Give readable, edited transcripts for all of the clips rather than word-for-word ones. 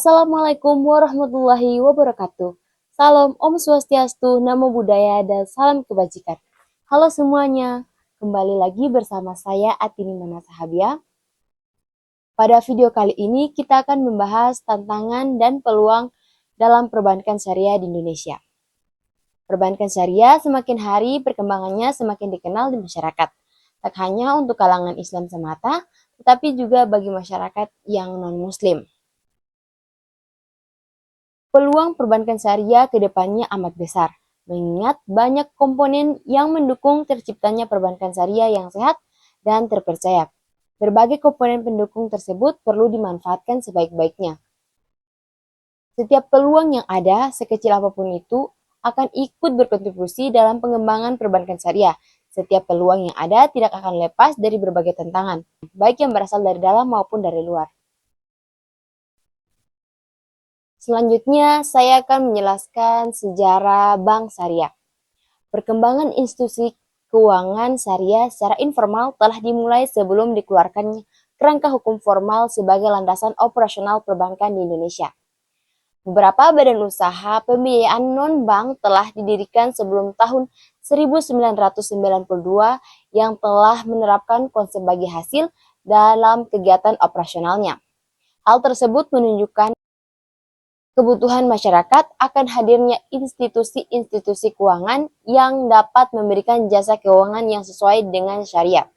Assalamualaikum warahmatullahi wabarakatuh. Salam Om Swastiastu, Namo Buddhaya, dan salam kebajikan. Halo semuanya, kembali lagi bersama saya Atini Manasahabia. Pada video kali ini kita akan membahas tantangan dan peluang dalam perbankan syariah di Indonesia. Perbankan syariah semakin hari perkembangannya semakin dikenal di masyarakat. Tak hanya untuk kalangan Islam semata, tetapi juga bagi masyarakat yang non-Muslim. Peluang perbankan syariah ke depannya amat besar, mengingat banyak komponen yang mendukung terciptanya perbankan syariah yang sehat dan terpercaya. Berbagai komponen pendukung tersebut perlu dimanfaatkan sebaik-baiknya. Setiap peluang yang ada, sekecil apapun itu, akan ikut berkontribusi dalam pengembangan perbankan syariah. Setiap peluang yang ada tidak akan lepas dari berbagai tantangan, baik yang berasal dari dalam maupun dari luar. Selanjutnya, saya akan menjelaskan sejarah bank syariah. Perkembangan institusi keuangan syariah secara informal telah dimulai sebelum dikeluarkannya kerangka hukum formal sebagai landasan operasional perbankan di Indonesia. Beberapa badan usaha pembiayaan non-bank telah didirikan sebelum tahun 1992 yang telah menerapkan konsep bagi hasil dalam kegiatan operasionalnya. Hal tersebut menunjukkan kebutuhan masyarakat akan hadirnya institusi-institusi keuangan yang dapat memberikan jasa keuangan yang sesuai dengan syariah.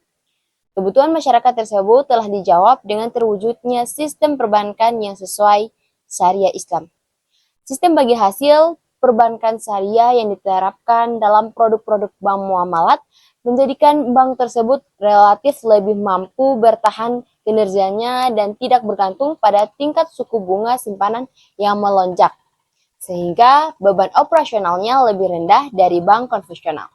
Kebutuhan masyarakat tersebut telah dijawab dengan terwujudnya sistem perbankan yang sesuai syariah Islam. Sistem bagi hasil perbankan syariah yang diterapkan dalam produk-produk bank muamalat menjadikan bank tersebut relatif lebih mampu bertahan kinerjanya dan tidak bergantung pada tingkat suku bunga simpanan yang melonjak, sehingga beban operasionalnya lebih rendah dari bank konvensional.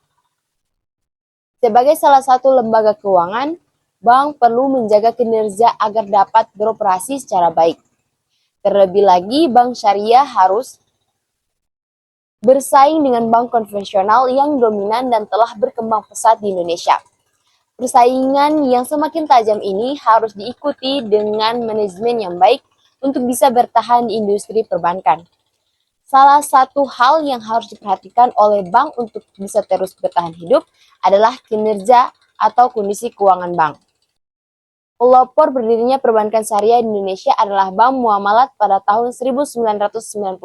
Sebagai salah satu lembaga keuangan, bank perlu menjaga kinerja agar dapat beroperasi secara baik. Terlebih lagi, bank syariah harus bersaing dengan bank konvensional yang dominan dan telah berkembang pesat di Indonesia. Persaingan yang semakin tajam ini harus diikuti dengan manajemen yang baik untuk bisa bertahan di industri perbankan. Salah satu hal yang harus diperhatikan oleh bank untuk bisa terus bertahan hidup adalah kinerja atau kondisi keuangan bank. Pelopor berdirinya perbankan syariah di Indonesia adalah Bank Muamalat pada tahun 1991.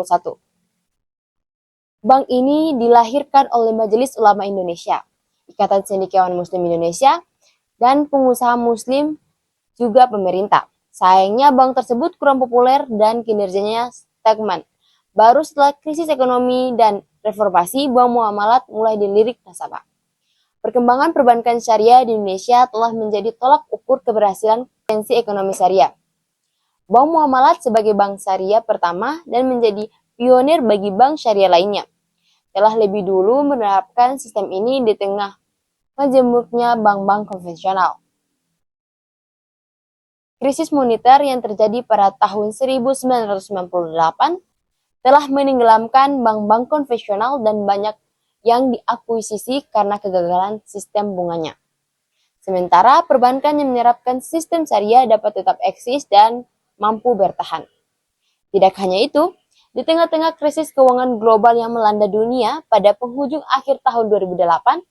Bank ini dilahirkan oleh Majelis Ulama Indonesia, Ikatan Cendekiawan Muslim Indonesia, dan pengusaha muslim juga pemerintah. Sayangnya bank tersebut kurang populer dan kinerjanya stagnan. Baru setelah krisis ekonomi dan reformasi, bank muamalat mulai dilirik nasabah. Perkembangan perbankan syariah di Indonesia telah menjadi tolak ukur keberhasilan potensi ekonomi syariah. Bank muamalat sebagai bank syariah pertama dan menjadi pionir bagi bank syariah lainnya, telah lebih dulu menerapkan sistem ini di tengah majemuknya bank-bank konvensional. Krisis moneter yang terjadi pada tahun 1998 telah menenggelamkan bank-bank konvensional dan banyak yang diakuisisi karena kegagalan sistem bunganya. Sementara perbankan yang menerapkan sistem syariah dapat tetap eksis dan mampu bertahan. Tidak hanya itu, di tengah-tengah krisis keuangan global yang melanda dunia pada penghujung akhir tahun 2008,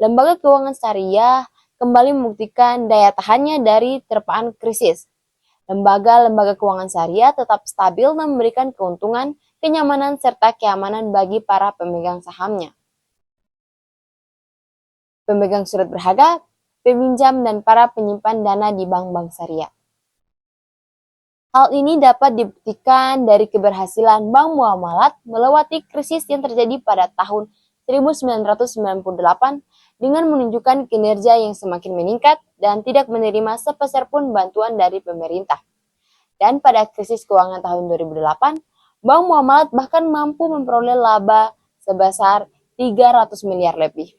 lembaga keuangan syariah kembali membuktikan daya tahannya dari terpaan krisis. Lembaga-lembaga keuangan syariah tetap stabil dan memberikan keuntungan, kenyamanan, serta keamanan bagi para pemegang sahamnya. Pemegang surat berharga, peminjam, dan para penyimpan dana di bank-bank syariah. Hal ini dapat dibuktikan dari keberhasilan bank muamalat melewati krisis yang terjadi pada tahun 1998 dengan menunjukkan kinerja yang semakin meningkat dan tidak menerima sepeser pun bantuan dari pemerintah. Dan pada krisis keuangan tahun 2008, bank muamalat bahkan mampu memperoleh laba sebesar 300 miliar lebih.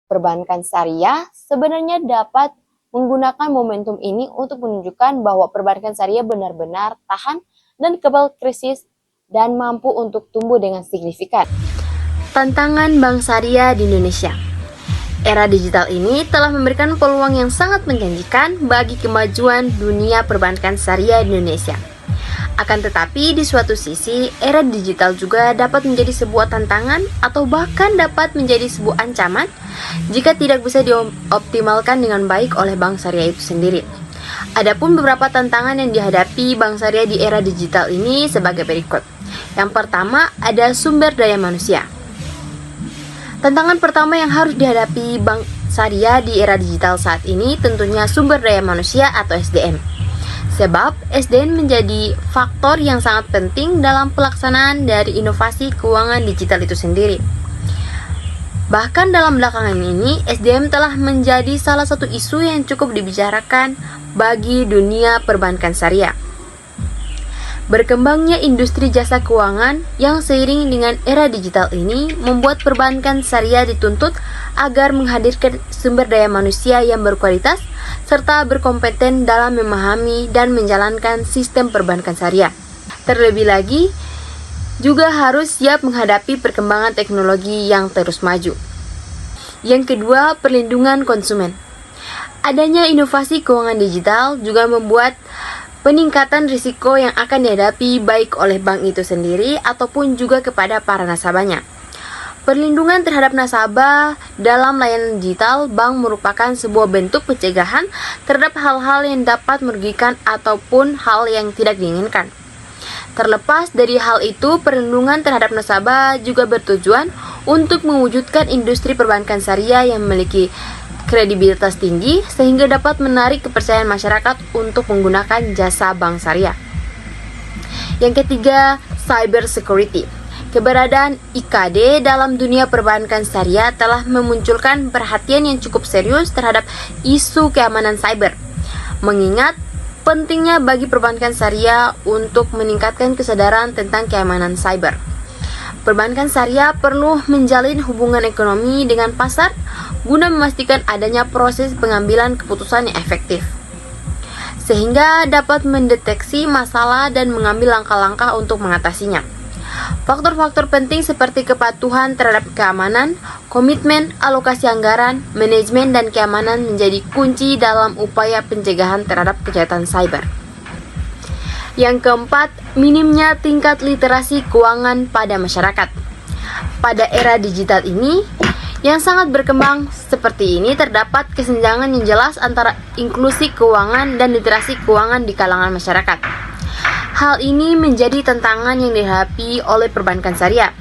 Perbankan syariah sebenarnya dapat menggunakan momentum ini untuk menunjukkan bahwa perbankan syariah benar-benar tahan dan kebal krisis dan mampu untuk tumbuh dengan signifikan. Tantangan bank syariah di Indonesia. Era digital ini telah memberikan peluang yang sangat menjanjikan bagi kemajuan dunia perbankan syariah di Indonesia. Akan tetapi, di suatu sisi, era digital juga dapat menjadi sebuah tantangan atau bahkan dapat menjadi sebuah ancaman jika tidak bisa dioptimalkan dengan baik oleh bank syariah itu sendiri. Adapun beberapa tantangan yang dihadapi bank syariah di era digital ini sebagai berikut. Yang pertama, ada sumber daya manusia. Tantangan pertama yang harus dihadapi bank syariah di era digital saat ini tentunya sumber daya manusia atau SDM. Sebab SDM menjadi faktor yang sangat penting dalam pelaksanaan dari inovasi keuangan digital itu sendiri. Bahkan dalam belakangan ini, SDM telah menjadi salah satu isu yang cukup dibicarakan bagi dunia perbankan syariah. Berkembangnya industri jasa keuangan yang seiring dengan era digital ini membuat perbankan syariah dituntut agar menghadirkan sumber daya manusia yang berkualitas serta berkompeten dalam memahami dan menjalankan sistem perbankan syariah. Terlebih lagi, juga harus siap menghadapi perkembangan teknologi yang terus maju. Yang kedua, perlindungan konsumen. Adanya inovasi keuangan digital juga membuat peningkatan risiko yang akan dihadapi baik oleh bank itu sendiri ataupun juga kepada para nasabahnya. Perlindungan terhadap nasabah dalam layanan digital bank merupakan sebuah bentuk pencegahan terhadap hal-hal yang dapat merugikan ataupun hal yang tidak diinginkan. Terlepas dari hal itu, perlindungan terhadap nasabah juga bertujuan untuk mewujudkan industri perbankan syariah yang memiliki kredibilitas tinggi sehingga dapat menarik kepercayaan masyarakat untuk menggunakan jasa bank syariah. Yang ketiga, cyber security. Keberadaan IKD dalam dunia perbankan syariah telah memunculkan perhatian yang cukup serius terhadap isu keamanan cyber. Mengingat pentingnya bagi perbankan syariah untuk meningkatkan kesadaran tentang keamanan cyber. Perbankan syariah perlu menjalin hubungan ekonomi dengan pasar guna memastikan adanya proses pengambilan keputusan yang efektif, sehingga dapat mendeteksi masalah dan mengambil langkah-langkah untuk mengatasinya. Faktor-faktor penting seperti kepatuhan terhadap keamanan, komitmen, alokasi anggaran, manajemen, dan keamanan menjadi kunci dalam upaya pencegahan terhadap kejahatan cyber. Yang keempat, minimnya tingkat literasi keuangan pada masyarakat. Pada era digital ini, yang sangat berkembang seperti ini, terdapat kesenjangan yang jelas antara inklusi keuangan dan literasi keuangan di kalangan masyarakat. Hal ini menjadi tantangan yang dihadapi oleh perbankan syariah.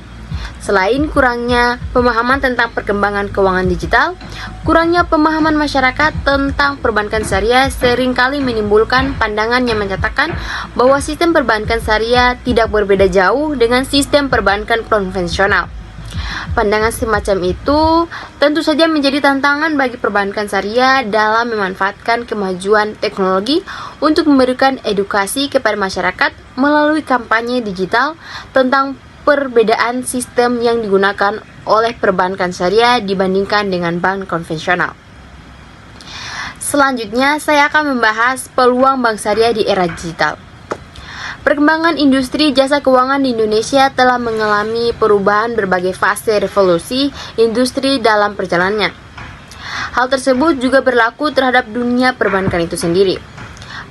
Selain kurangnya pemahaman tentang perkembangan keuangan digital, kurangnya pemahaman masyarakat tentang perbankan syariah seringkali menimbulkan pandangan yang menyatakan bahwa sistem perbankan syariah tidak berbeda jauh dengan sistem perbankan konvensional. Pandangan semacam itu tentu saja menjadi tantangan bagi perbankan syariah dalam memanfaatkan kemajuan teknologi untuk memberikan edukasi kepada masyarakat melalui kampanye digital tentang perbedaan sistem yang digunakan oleh perbankan syariah dibandingkan dengan bank konvensional. Selanjutnya, saya akan membahas peluang bank syariah di era digital. Perkembangan industri jasa keuangan di Indonesia telah mengalami perubahan berbagai fase revolusi industri dalam perjalanannya. Hal tersebut juga berlaku terhadap dunia perbankan itu sendiri.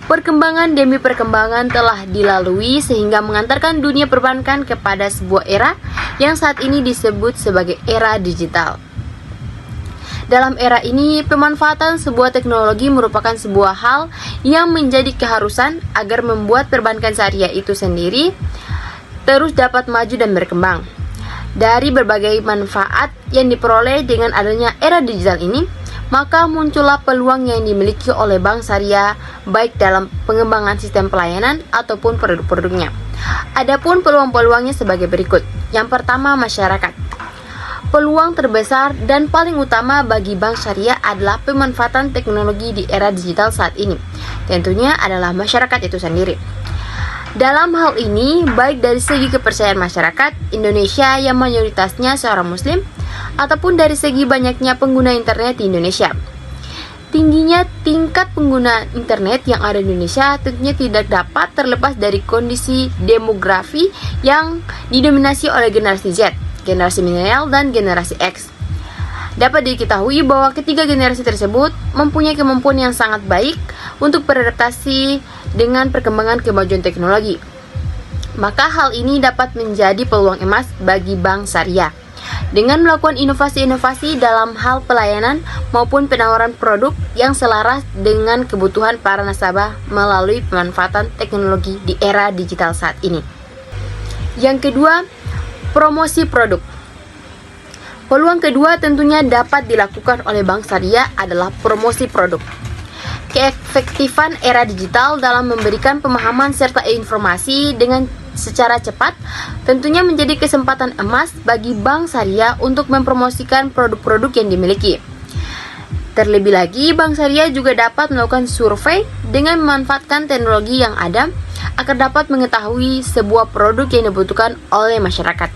Perkembangan demi perkembangan telah dilalui sehingga mengantarkan dunia perbankan kepada sebuah era yang saat ini disebut sebagai era digital. Dalam era ini, pemanfaatan sebuah teknologi merupakan sebuah hal yang menjadi keharusan agar membuat perbankan syariah itu sendiri terus dapat maju dan berkembang. Dari berbagai manfaat yang diperoleh dengan adanya era digital ini, maka muncullah peluang yang dimiliki oleh bank syariah baik dalam pengembangan sistem pelayanan ataupun produk-produknya. Adapun peluang-peluangnya sebagai berikut. Yang pertama, masyarakat. Peluang terbesar dan paling utama bagi bank syariah adalah pemanfaatan teknologi di era digital saat ini. Tentunya adalah masyarakat itu sendiri. Dalam hal ini, baik dari segi kepercayaan masyarakat Indonesia yang mayoritasnya seorang muslim, ataupun dari segi banyaknya pengguna internet di Indonesia. Tingginya tingkat pengguna internet yang ada di Indonesia tentunya tidak dapat terlepas dari kondisi demografi yang didominasi oleh generasi Z, generasi milenial, dan generasi X. Dapat diketahui bahwa ketiga generasi tersebut mempunyai kemampuan yang sangat baik untuk beradaptasi dengan perkembangan kemajuan teknologi. Maka hal ini dapat menjadi peluang emas bagi bank syariah dengan melakukan inovasi-inovasi dalam hal pelayanan maupun penawaran produk yang selaras dengan kebutuhan para nasabah melalui pemanfaatan teknologi di era digital saat ini. Yang kedua, promosi produk. Peluang kedua tentunya dapat dilakukan oleh bank syariah adalah promosi produk. Keefektifan era digital dalam memberikan pemahaman serta informasi dengan secara cepat tentunya menjadi kesempatan emas bagi bank syariah untuk mempromosikan produk-produk yang dimiliki. Terlebih lagi, bank syariah juga dapat melakukan survei dengan memanfaatkan teknologi yang ada agar dapat mengetahui sebuah produk yang dibutuhkan oleh masyarakat.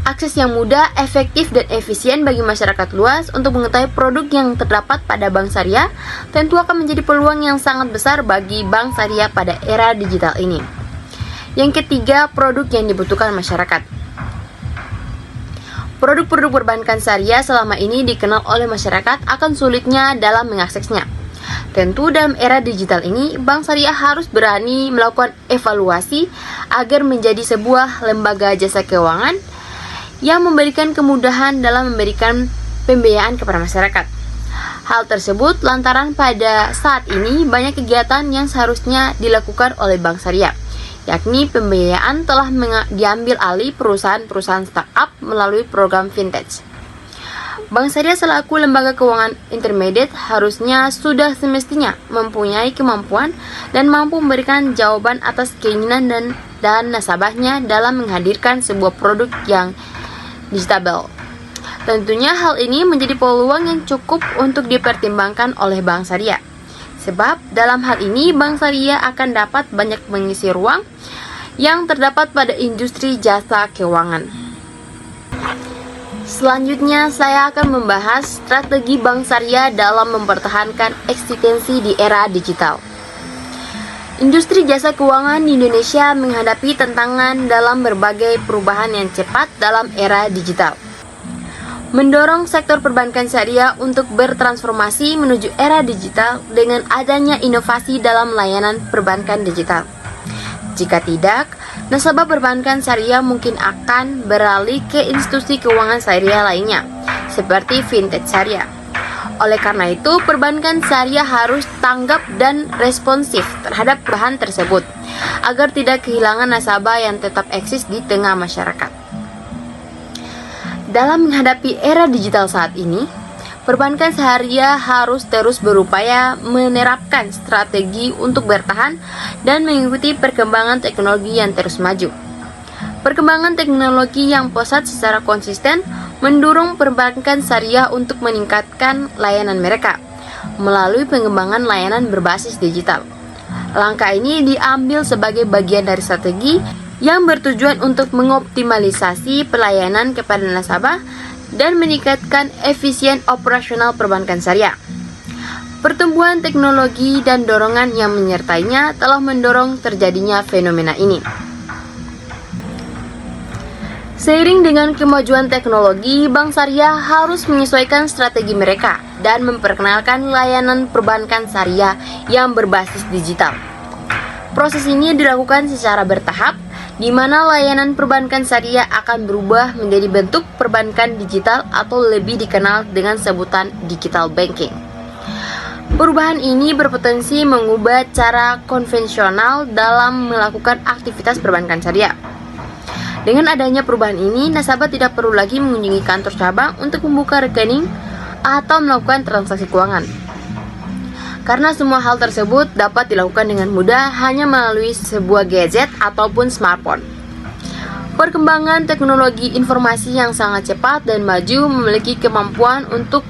Akses yang mudah, efektif, dan efisien bagi masyarakat luas untuk mengetahui produk yang terdapat pada bank syariah tentu akan menjadi peluang yang sangat besar bagi bank syariah pada era digital ini. Yang ketiga, produk yang dibutuhkan masyarakat. Produk-produk perbankan syariah selama ini dikenal oleh masyarakat akan sulitnya dalam mengaksesnya. Tentu dalam era digital ini, bank syariah harus berani melakukan evaluasi agar menjadi sebuah lembaga jasa keuangan yang memberikan kemudahan dalam memberikan pembiayaan kepada masyarakat. Hal tersebut lantaran pada saat ini banyak kegiatan yang seharusnya dilakukan oleh bank syariah, yakni pembiayaan telah diambil alih perusahaan-perusahaan startup melalui program vintage. Bank syariah selaku lembaga keuangan intermediate harusnya sudah semestinya mempunyai kemampuan dan mampu memberikan jawaban atas keinginan dan nasabahnya dalam menghadirkan sebuah produk yang digital. Tentunya hal ini menjadi peluang yang cukup untuk dipertimbangkan oleh bank syariah. Sebab dalam hal ini bank syariah akan dapat banyak mengisi ruang yang terdapat pada industri jasa keuangan. Selanjutnya saya akan membahas strategi bank syariah dalam mempertahankan eksistensi di era digital. Industri jasa keuangan di Indonesia menghadapi tantangan dalam berbagai perubahan yang cepat dalam era digital. Mendorong sektor perbankan syariah untuk bertransformasi menuju era digital dengan adanya inovasi dalam layanan perbankan digital. Jika tidak, nasabah perbankan syariah mungkin akan beralih ke institusi keuangan syariah lainnya, seperti fintech syariah. Oleh karena itu, perbankan syariah harus tanggap dan responsif terhadap perubahan tersebut, agar tidak kehilangan nasabah yang tetap eksis di tengah masyarakat. Dalam menghadapi era digital saat ini, perbankan syariah harus terus berupaya menerapkan strategi untuk bertahan dan mengikuti perkembangan teknologi yang terus maju. Perkembangan teknologi yang pesat secara konsisten mendorong perbankan syariah untuk meningkatkan layanan mereka melalui pengembangan layanan berbasis digital. Langkah ini diambil sebagai bagian dari strategi yang bertujuan untuk mengoptimalisasi pelayanan kepada nasabah dan meningkatkan efisien operasional perbankan syariah. Pertumbuhan teknologi dan dorongan yang menyertainya telah mendorong terjadinya fenomena ini. Seiring dengan kemajuan teknologi, bank syariah harus menyesuaikan strategi mereka dan memperkenalkan layanan perbankan syariah yang berbasis digital. Proses ini dilakukan secara bertahap, di mana layanan perbankan syariah akan berubah menjadi bentuk perbankan digital atau lebih dikenal dengan sebutan digital banking. Perubahan ini berpotensi mengubah cara konvensional dalam melakukan aktivitas perbankan syariah. Dengan adanya perubahan ini, nasabah tidak perlu lagi mengunjungi kantor cabang untuk membuka rekening atau melakukan transaksi keuangan. Karena semua hal tersebut dapat dilakukan dengan mudah hanya melalui sebuah gadget ataupun smartphone. Perkembangan teknologi informasi yang sangat cepat dan maju memiliki kemampuan untuk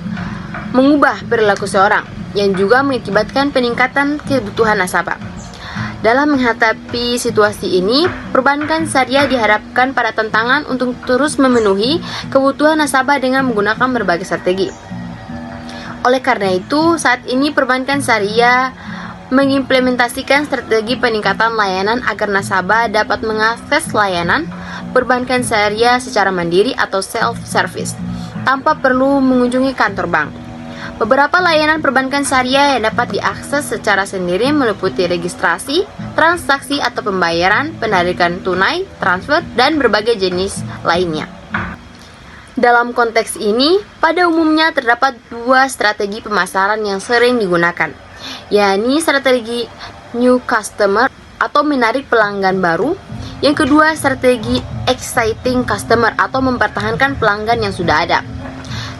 mengubah perilaku seorang, yang juga mengakibatkan peningkatan kebutuhan nasabah. Dalam menghadapi situasi ini, perbankan syariah dihadapkan pada tantangan untuk terus memenuhi kebutuhan nasabah dengan menggunakan berbagai strategi. Oleh karena itu, saat ini perbankan syariah mengimplementasikan strategi peningkatan layanan agar nasabah dapat mengakses layanan perbankan syariah secara mandiri atau self-service, tanpa perlu mengunjungi kantor bank. Beberapa layanan perbankan syariah yang dapat diakses secara sendiri meliputi registrasi, transaksi atau pembayaran, penarikan tunai, transfer, dan berbagai jenis lainnya. Dalam konteks ini, pada umumnya terdapat dua strategi pemasaran yang sering digunakan, yakni strategi new customer atau menarik pelanggan baru. Yang kedua, strategi exciting customer atau mempertahankan pelanggan yang sudah ada.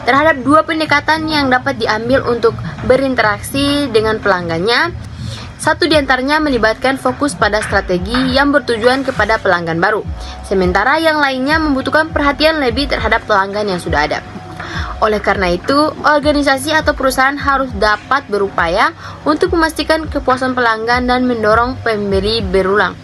Terhadap dua pendekatan yang dapat diambil untuk berinteraksi dengan pelanggannya, satu diantaranya melibatkan fokus pada strategi yang bertujuan kepada pelanggan baru, sementara yang lainnya membutuhkan perhatian lebih terhadap pelanggan yang sudah ada. Oleh karena itu, organisasi atau perusahaan harus dapat berupaya untuk memastikan kepuasan pelanggan dan mendorong pembeli berulang.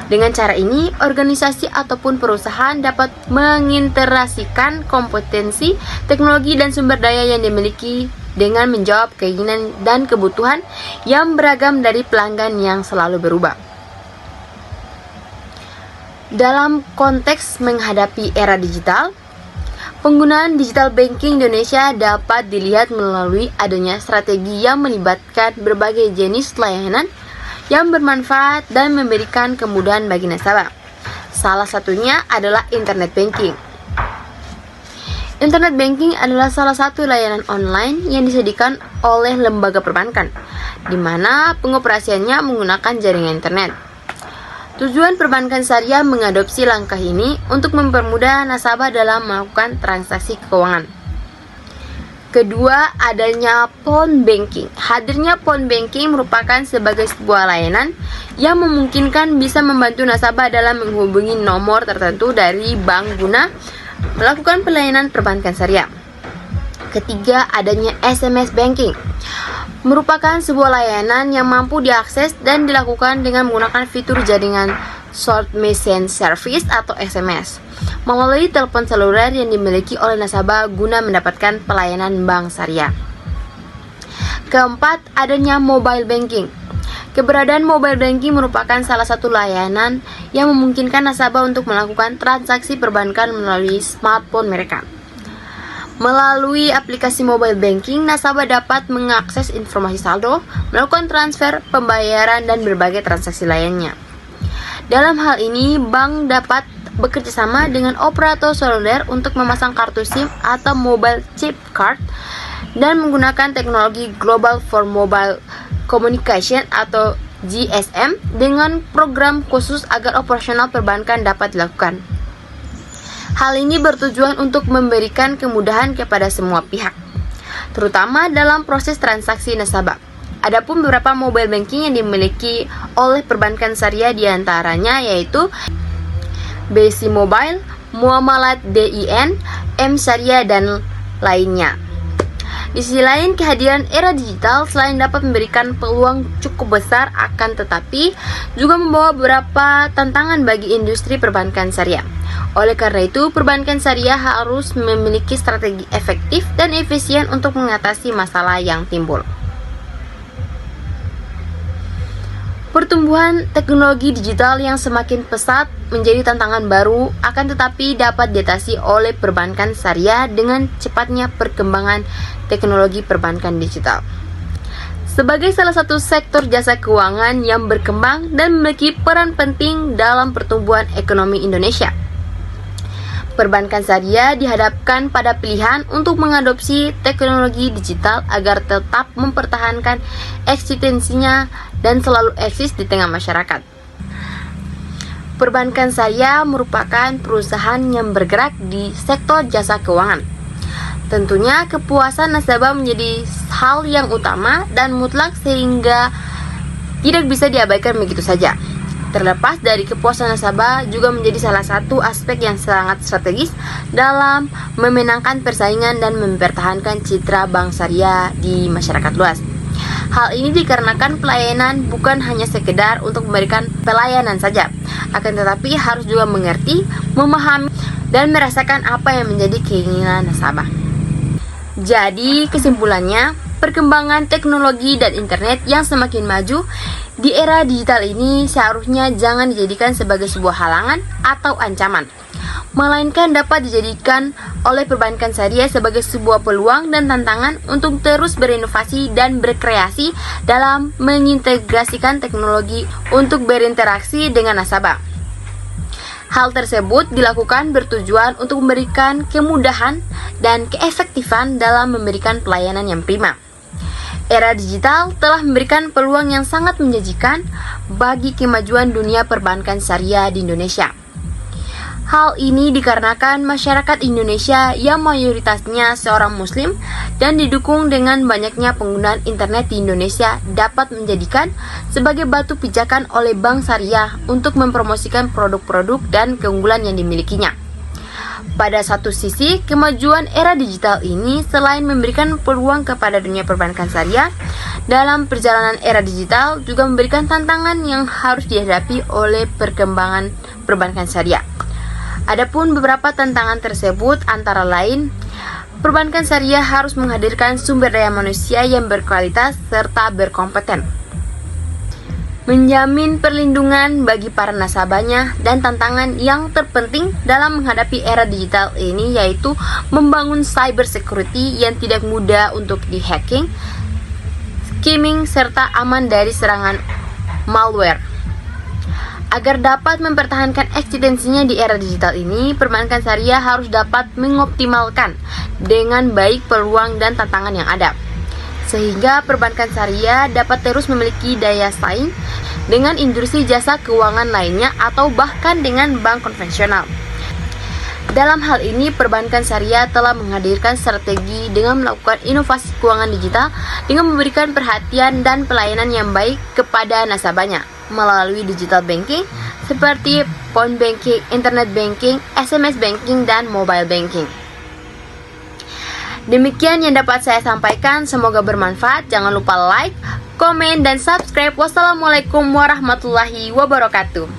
Dengan cara ini, organisasi ataupun perusahaan dapat mengintegrasikan kompetensi, teknologi, dan sumber daya yang dimiliki dengan menjawab keinginan dan kebutuhan yang beragam dari pelanggan yang selalu berubah. Dalam konteks menghadapi era digital, penggunaan digital banking Indonesia dapat dilihat melalui adanya strategi yang melibatkan berbagai jenis layanan yang bermanfaat dan memberikan kemudahan bagi nasabah. Salah satunya adalah internet banking. Internet banking adalah salah satu layanan online yang disediakan oleh lembaga perbankan, di mana pengoperasiannya menggunakan jaringan internet. Tujuan perbankan syariah mengadopsi langkah ini untuk mempermudah nasabah dalam melakukan transaksi keuangan. Kedua, adanya phone banking. Hadirnya phone banking merupakan sebagai sebuah layanan yang memungkinkan bisa membantu nasabah dalam menghubungi nomor tertentu dari bank guna melakukan pelayanan perbankan syariah. Ketiga, adanya SMS banking. Merupakan sebuah layanan yang mampu diakses dan dilakukan dengan menggunakan fitur jaringan Short Message Service atau SMS melalui telepon seluler yang dimiliki oleh nasabah guna mendapatkan pelayanan bank syariah. Keempat, adanya mobile banking. Keberadaan mobile banking merupakan salah satu layanan yang memungkinkan nasabah untuk melakukan transaksi perbankan melalui smartphone mereka. Melalui aplikasi mobile banking, nasabah dapat mengakses informasi saldo, melakukan transfer, pembayaran, dan berbagai transaksi lainnya. Dalam hal ini, bank dapat bekerjasama dengan operator seluler untuk memasang kartu SIM atau mobile chip card dan menggunakan teknologi Global for Mobile Communication atau GSM dengan program khusus agar operasional perbankan dapat dilakukan. Hal ini bertujuan untuk memberikan kemudahan kepada semua pihak, terutama dalam proses transaksi nasabah. Adapun beberapa mobile banking yang dimiliki oleh perbankan syariah diantaranya yaitu BC Mobile, Muamalat DIN, M Syariah, dan lainnya. Di sisi lain, kehadiran era digital selain dapat memberikan peluang cukup besar, akan tetapi juga membawa beberapa tantangan bagi industri perbankan syariah. Oleh karena itu, perbankan syariah harus memiliki strategi efektif dan efisien untuk mengatasi masalah yang timbul. Pertumbuhan teknologi digital yang semakin pesat menjadi tantangan baru, akan tetapi dapat diatasi oleh perbankan syariah dengan cepatnya perkembangan teknologi perbankan digital. Sebagai salah satu sektor jasa keuangan yang berkembang dan memiliki peran penting dalam pertumbuhan ekonomi Indonesia, perbankan syariah dihadapkan pada pilihan untuk mengadopsi teknologi digital agar tetap mempertahankan eksistensinya dan selalu eksis di tengah masyarakat. Perbankan syariah merupakan perusahaan yang bergerak di sektor jasa keuangan. Tentunya kepuasan nasabah menjadi hal yang utama dan mutlak sehingga tidak bisa diabaikan begitu saja. Terlepas dari kepuasan nasabah juga menjadi salah satu aspek yang sangat strategis dalam memenangkan persaingan dan mempertahankan citra bank syariah di masyarakat luas. Hal ini dikarenakan pelayanan bukan hanya sekedar untuk memberikan pelayanan saja, akan tetapi harus juga mengerti, memahami, dan merasakan apa yang menjadi keinginan nasabah. Jadi kesimpulannya, perkembangan teknologi dan internet yang semakin maju di era digital ini seharusnya jangan dijadikan sebagai sebuah halangan atau ancaman, melainkan dapat dijadikan oleh perbankan syariah sebagai sebuah peluang dan tantangan untuk terus berinovasi dan berkreasi dalam mengintegrasikan teknologi untuk berinteraksi dengan nasabah. Hal tersebut dilakukan bertujuan untuk memberikan kemudahan dan keefektifan dalam memberikan pelayanan yang prima. Era digital telah memberikan peluang yang sangat menjanjikan bagi kemajuan dunia perbankan syariah di Indonesia. Hal ini dikarenakan masyarakat Indonesia yang mayoritasnya seorang muslim dan didukung dengan banyaknya penggunaan internet di Indonesia dapat menjadikan sebagai batu pijakan oleh bank syariah untuk mempromosikan produk-produk dan keunggulan yang dimilikinya. Pada satu sisi, kemajuan era digital ini selain memberikan peluang kepada dunia perbankan syariah, dalam perjalanan era digital juga memberikan tantangan yang harus dihadapi oleh perkembangan perbankan syariah. Adapun beberapa tantangan tersebut antara lain, perbankan syariah harus menghadirkan sumber daya manusia yang berkualitas serta berkompeten, menjamin perlindungan bagi para nasabahnya, dan tantangan yang terpenting dalam menghadapi era digital ini yaitu membangun cyber security yang tidak mudah untuk di-hacking, skimming, serta aman dari serangan malware. Agar dapat mempertahankan eksistensinya di era digital ini, perbankan syariah harus dapat mengoptimalkan dengan baik peluang dan tantangan yang ada, sehingga perbankan syariah dapat terus memiliki daya saing dengan industri jasa keuangan lainnya atau bahkan dengan bank konvensional. Dalam hal ini, perbankan syariah telah menghadirkan strategi dengan melakukan inovasi keuangan digital dengan memberikan perhatian dan pelayanan yang baik kepada nasabahnya melalui digital banking seperti phone banking, internet banking, SMS banking, dan mobile banking. Demikian yang dapat saya sampaikan, semoga bermanfaat. Jangan lupa like, komen, dan subscribe. Wassalamualaikum warahmatullahi wabarakatuh.